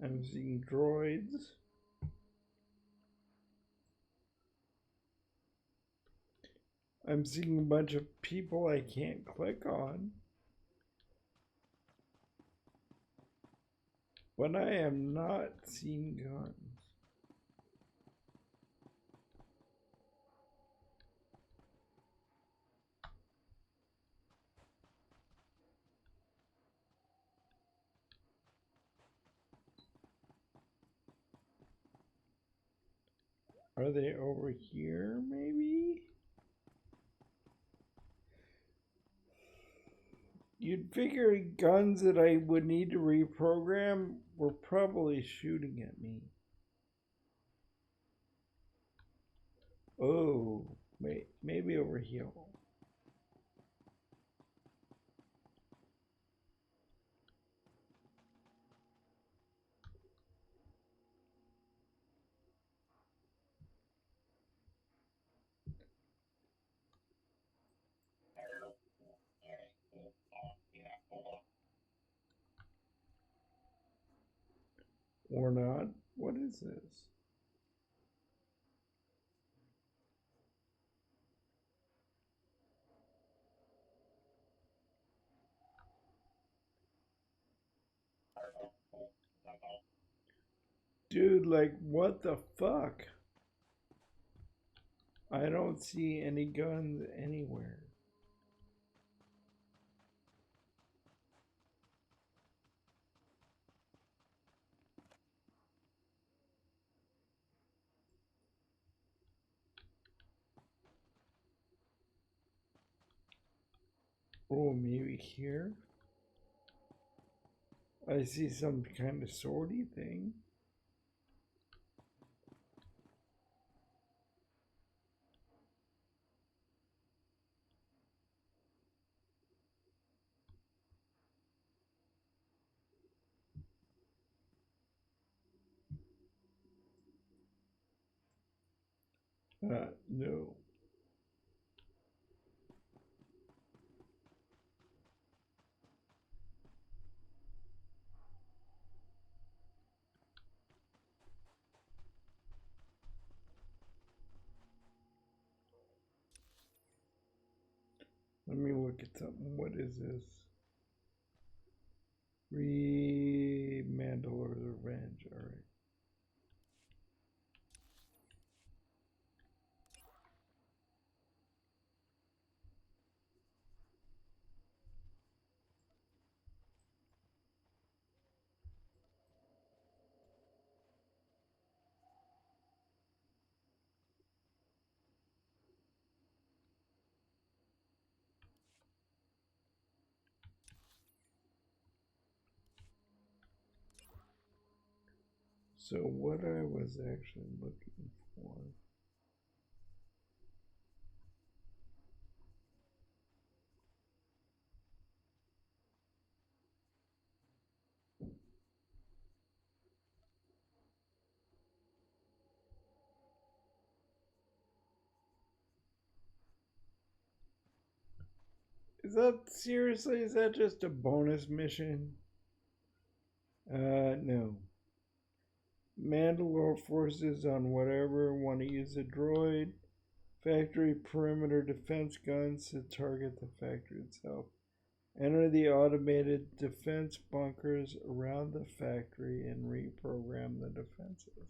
I'm seeing droids. I'm seeing a bunch of people I can't click on. But I am not seeing guns. Are they over here, maybe? You'd figure guns that I would need to reprogram were probably shooting at me. Oh, maybe over here. Or not. What is this? Dude, like, what the fuck? I don't see any guns anywhere. Oh, maybe here? I see some kind of swordy thing. No. Let me look at something. What is this? Mandalore Revenge. All right. So what I was actually looking for. Is that seriously? Is that just a bonus mission? No. Mandalore forces on whatever want to use a droid. Factory perimeter defense guns to target the factory itself. Enter the automated defense bunkers around the factory and reprogram the defenses.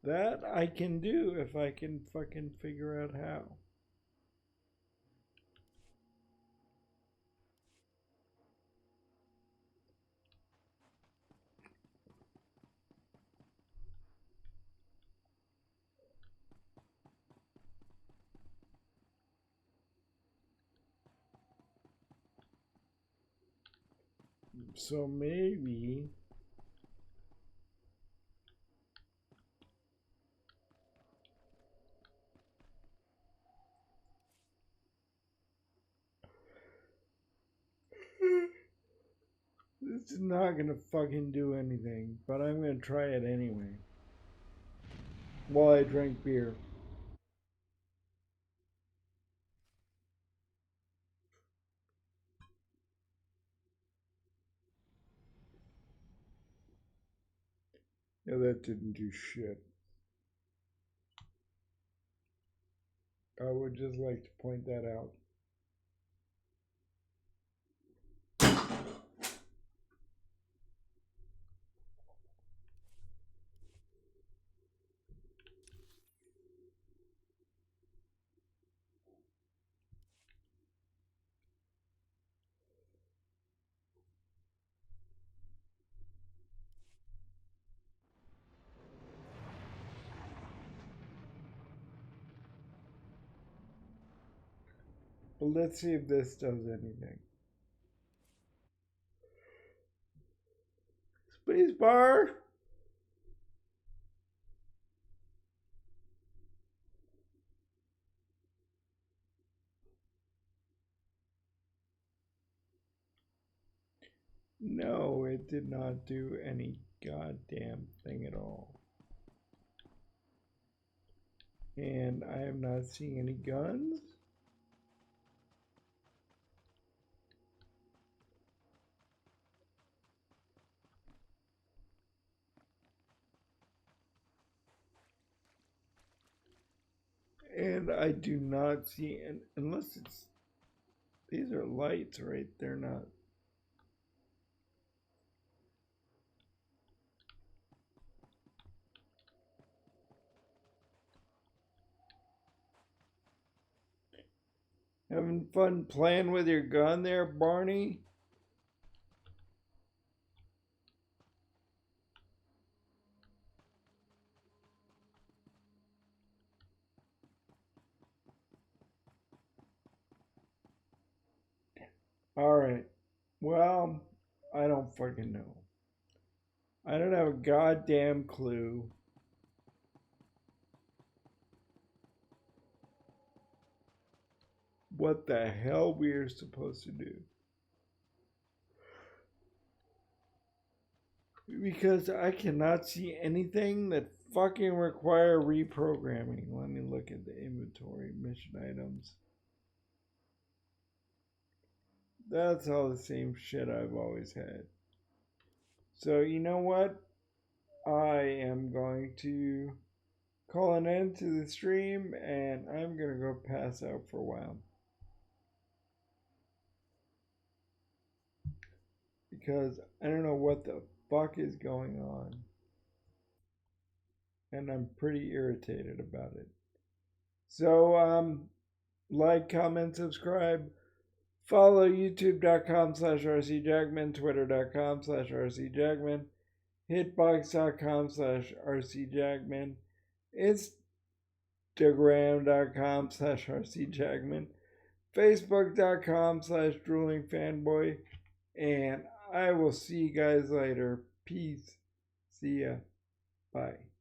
That I can do if I can fucking figure out how. So maybe this is not gonna fucking do anything, but I'm gonna try it anyway. While I drink beer. Yeah, that didn't do shit. I would just like to point that out. But let's see if this does anything. Spacebar? No, it did not do any goddamn thing at all. And I am not seeing any guns. And I do not see, unless it's, these are lights, right? They're not. Having fun playing with your gun there, Barney? Alright. Well, I don't fucking know. I don't have a goddamn clue. What the hell we are supposed to do. Because I cannot see anything that fucking require reprogramming. Let me look at the inventory, mission items. That's all the same shit I've always had. So you know what? I am going to call an end to the stream and I'm gonna go pass out for a while. Because I don't know what the fuck is going on. And I'm pretty irritated about it. So, like, comment, subscribe. Follow youtube.com/rcjagman, twitter.com/rcjagman, hitbox.com/rcjagman, instagram.com/rcjagman, facebook.com/droolingfanboy, and I will see you guys later. Peace. See ya. Bye.